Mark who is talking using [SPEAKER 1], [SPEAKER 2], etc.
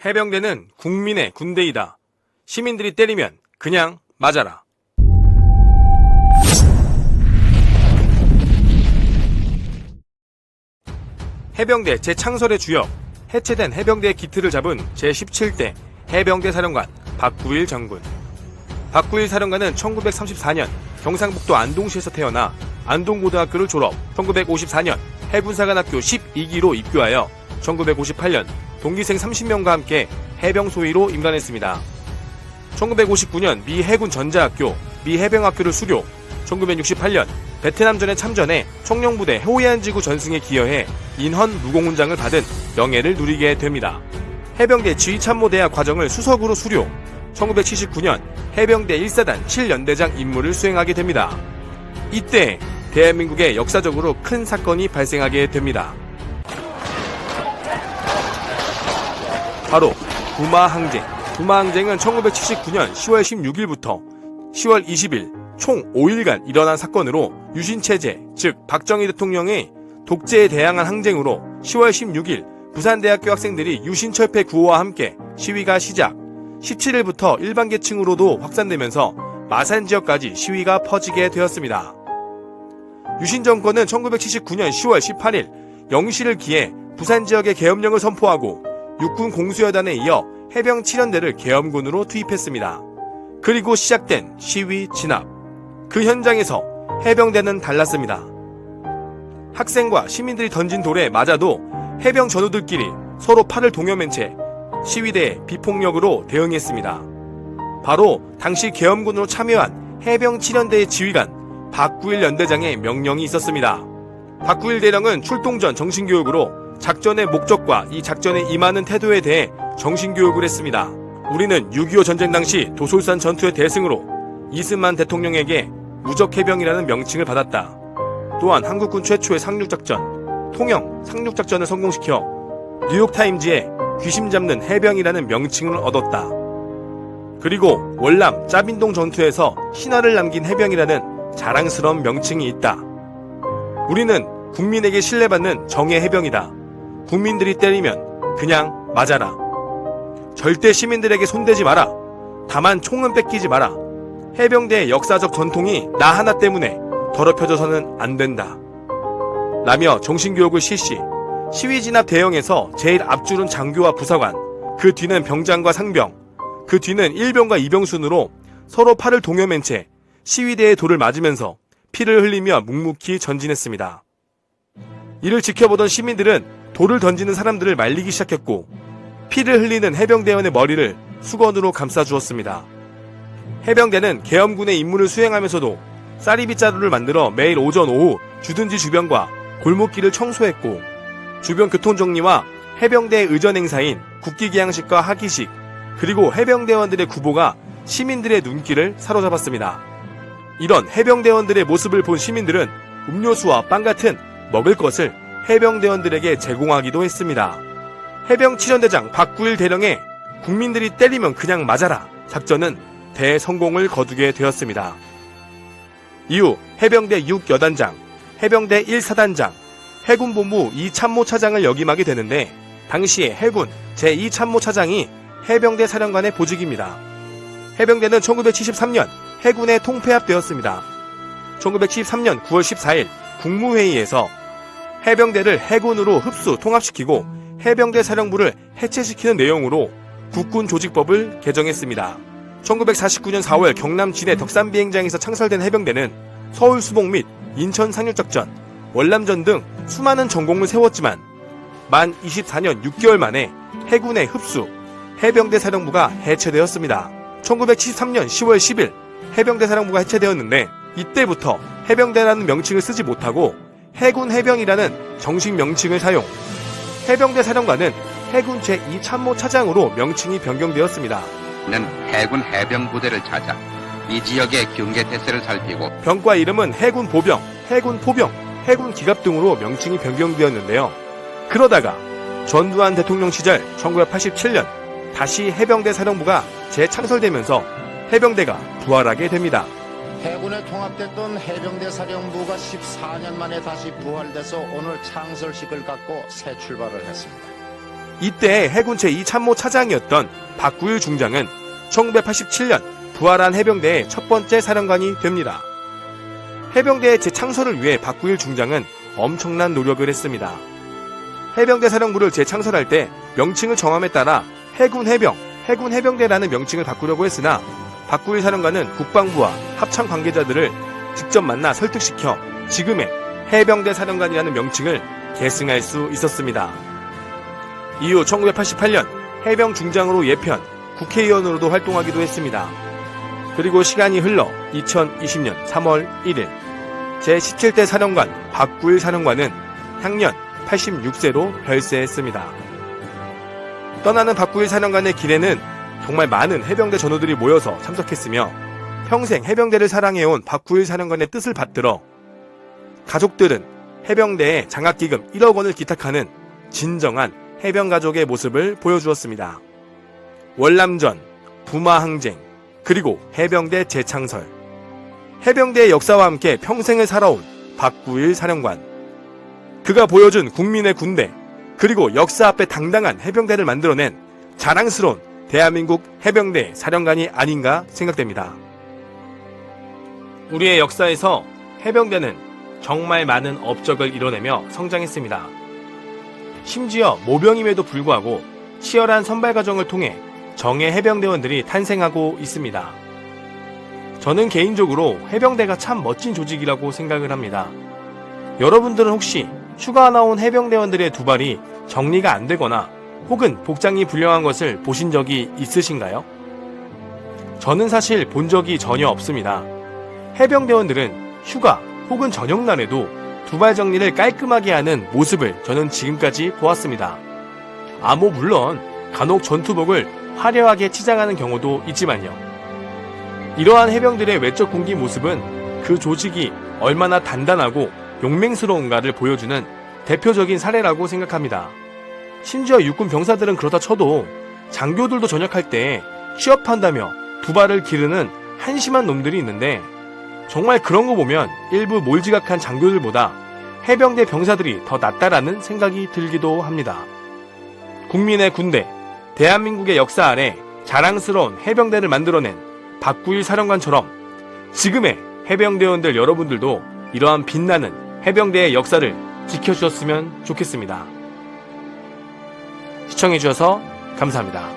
[SPEAKER 1] 해병대는 국민의 군대이다. 시민들이 때리면 그냥 맞아라. 해병대 재창설의 주역, 해체된 해병대의 기틀을 잡은 제17대 해병대 사령관 박구일 장군. 박구일 사령관은 1934년 경상북도 안동시에서 태어나 안동고등학교를 졸업, 1954년 해군사관학교 12기로 입교하여 1958년 동기생 30명과 함께 해병소위로 임관했습니다. 1959년 미 해군 전자학교, 미 해병학교를 수료, 1968년 베트남전에 참전해 청룡부대 호이안지구 전승에 기여해 인헌 무공훈장을 받은 명예를 누리게 됩니다. 해병대 지휘참모대학 과정을 수석으로 수료, 1979년 해병대 1사단 7연대장 임무를 수행하게 됩니다. 이때 대한민국에 역사적으로 큰 사건이 발생하게 됩니다. 바로 부마항쟁. 부마항쟁은 1979년 10월 16일부터 10월 20일 총 5일간 일어난 사건으로 유신체제, 즉 박정희 대통령의 독재에 대항한 항쟁으로 10월 16일 부산대학교 학생들이 유신철폐 구호와 함께 시위가 시작, 17일부터 일반 계층으로도 확산되면서 마산 지역까지 시위가 퍼지게 되었습니다. 유신 정권은 1979년 10월 18일 0시를 기해 부산 지역의 계엄령을 선포하고 육군 공수여단에 이어 해병 7연대를 계엄군으로 투입했습니다. 그리고 시작된 시위 진압. 그 현장에서 해병대는 달랐습니다. 학생과 시민들이 던진 돌에 맞아도 해병 전우들끼리 서로 팔을 동여맨 채 시위대에 비폭력으로 대응했습니다. 바로 당시 계엄군으로 참여한 해병 7연대의 지휘관 박구일 연대장의 명령이 있었습니다. 박구일 대령은 출동 전 정신교육으로 작전의 목적과 이 작전에 임하는 태도에 대해 정신교육을 했습니다. 우리는 6.25 전쟁 당시 도솔산 전투의 대승으로 이승만 대통령에게 무적해병이라는 명칭을 받았다. 또한 한국군 최초의 상륙작전, 통영 상륙작전을 성공시켜 뉴욕타임즈에 귀심 잡는 해병이라는 명칭을 얻었다. 그리고 월남 짜빈동 전투에서 신화를 남긴 해병이라는 자랑스러운 명칭이 있다. 우리는 국민에게 신뢰받는 정예 해병이다. 국민들이 때리면 그냥 맞아라. 절대 시민들에게 손대지 마라. 다만 총은 뺏기지 마라. 해병대의 역사적 전통이 나 하나 때문에 더럽혀져서는 안 된다. 라며 정신교육을 실시, 시위 진압 대응에서 제일 앞줄은 장교와 부사관, 그 뒤는 병장과 상병, 그 뒤는 1병과 2병 순으로 서로 팔을 동여맨 채 시위대의 돌을 맞으면서 피를 흘리며 묵묵히 전진했습니다. 이를 지켜보던 시민들은 돌을 던지는 사람들을 말리기 시작했고 피를 흘리는 해병대원의 머리를 수건으로 감싸주었습니다. 해병대는 계엄군의 임무를 수행하면서도 쌀이빗자루를 만들어 매일 오전 오후 주둔지 주변과 골목길을 청소했고 주변 교통정리와 해병대의 의전 행사인 국기기양식과 하기식, 그리고 해병대원들의 구보가 시민들의 눈길을 사로잡았습니다. 이런 해병대원들의 모습을 본 시민들은 음료수와 빵 같은 먹을 것을 해병대원들에게 제공하기도 했습니다. 해병 7연대장 박구일 대령의 국민들이 때리면 그냥 맞아라 작전은 대성공을 거두게 되었습니다. 이후 해병대 6여단장, 해병대 1사단장, 해군본부 2참모차장을 역임하게 되는데 당시에 해군 제2참모차장이 해병대 사령관의 보직입니다. 해병대는 1973년 해군에 통폐합되었습니다. 1973년 9월 14일 국무회의에서 해병대를 해군으로 흡수 통합시키고 해병대 사령부를 해체시키는 내용으로 국군조직법을 개정했습니다. 1949년 4월 경남 진해 덕산비행장에서 창설된 해병대는 서울 수복 및 인천 상륙작전, 월남전 등 수많은 전공을 세웠지만 만 24년 6개월 만에 해군의 흡수, 해병대 사령부가 해체되었습니다. 1973년 10월 10일 해병대 사령부가 해체되었는데 이때부터 해병대라는 명칭을 쓰지 못하고 해군 해병이라는 정식 명칭을 사용, 해병대 사령관은 해군 제2참모차장으로 명칭이 변경되었습니다.
[SPEAKER 2] 는 해군 해병부대를 찾아 이 지역의 경계 태세를 살피고
[SPEAKER 1] 병과 이름은 해군 보병, 해군 포병, 해군 기갑 등으로 명칭이 변경되었는데요. 그러다가 전두환 대통령 시절 1987년 다시 해병대 사령부가 재창설되면서 해병대가 부활하게 됩니다.
[SPEAKER 3] 해군에 통합됐던 해병대 사령부가 14년 만에 다시 부활돼서 오늘 창설식을 갖고 새 출발을 했습니다.
[SPEAKER 1] 이때 해군 제2 참모 차장이었던 박구일 중장은 1987년 부활한 해병대의 첫 번째 사령관이 됩니다. 해병대의 재창설을 위해 박구일 중장은 엄청난 노력을 했습니다. 해병대 사령부를 재창설할 때 명칭을 정함에 따라 해군 해병대라는 명칭을 바꾸려고 했으나 박구일 사령관은 국방부와 합참 관계자들을 직접 만나 설득시켜 지금의 해병대 사령관이라는 명칭을 계승할 수 있었습니다. 이후 1988년 해병 중장으로 예편, 국회의원으로도 활동하기도 했습니다. 그리고 시간이 흘러 2020년 3월 1일 제17대 사령관 박구일 사령관은 향년 86세로 별세했습니다. 떠나는 박구일 사령관의 길에는 정말 많은 해병대 전우들이 모여서 참석했으며 평생 해병대를 사랑해온 박구일 사령관의 뜻을 받들어 가족들은 해병대에 장학기금 1억 원을 기탁하는 진정한 해병가족의 모습을 보여주었습니다. 월남전, 부마항쟁, 그리고 해병대 재창설. 해병대의 역사와 함께 평생을 살아온 박구일 사령관. 그가 보여준 국민의 군대, 그리고 역사 앞에 당당한 해병대를 만들어낸 자랑스러운 대한민국 해병대 사령관이 아닌가 생각됩니다. 우리의 역사에서 해병대는 정말 많은 업적을 이뤄내며 성장했습니다. 심지어 모병임에도 불구하고 치열한 선발 과정을 통해 정예 해병대원들이 탄생하고 있습니다. 저는 개인적으로 해병대가 참 멋진 조직이라고 생각을 합니다. 여러분들은 혹시 휴가 나온 해병대원들의 두 발이 정리가 안 되거나 혹은 복장이 불량한 것을 보신 적이 있으신가요? 저는 사실 본 적이 전혀 없습니다. 해병대원들은 휴가 혹은 저녁날에도 두발 정리를 깔끔하게 하는 모습을 저는 지금까지 보았습니다. 물론 간혹 전투복을 화려하게 치장하는 경우도 있지만요. 이러한 해병들의 외적 공기 모습은 그 조직이 얼마나 단단하고 용맹스러운가를 보여주는 대표적인 사례라고 생각합니다. 심지어 육군 병사들은 그렇다 쳐도 장교들도 전역할 때 취업한다며 두 발을 기르는 한심한 놈들이 있는데 정말 그런 거 보면 일부 몰지각한 장교들보다 해병대 병사들이 더 낫다라는 생각이 들기도 합니다. 국민의 군대, 대한민국의 역사 아래 자랑스러운 해병대를 만들어낸 박구일 사령관처럼 지금의 해병대원들 여러분들도 이러한 빛나는 해병대의 역사를 지켜주셨으면 좋겠습니다. 시청해주셔서 감사합니다.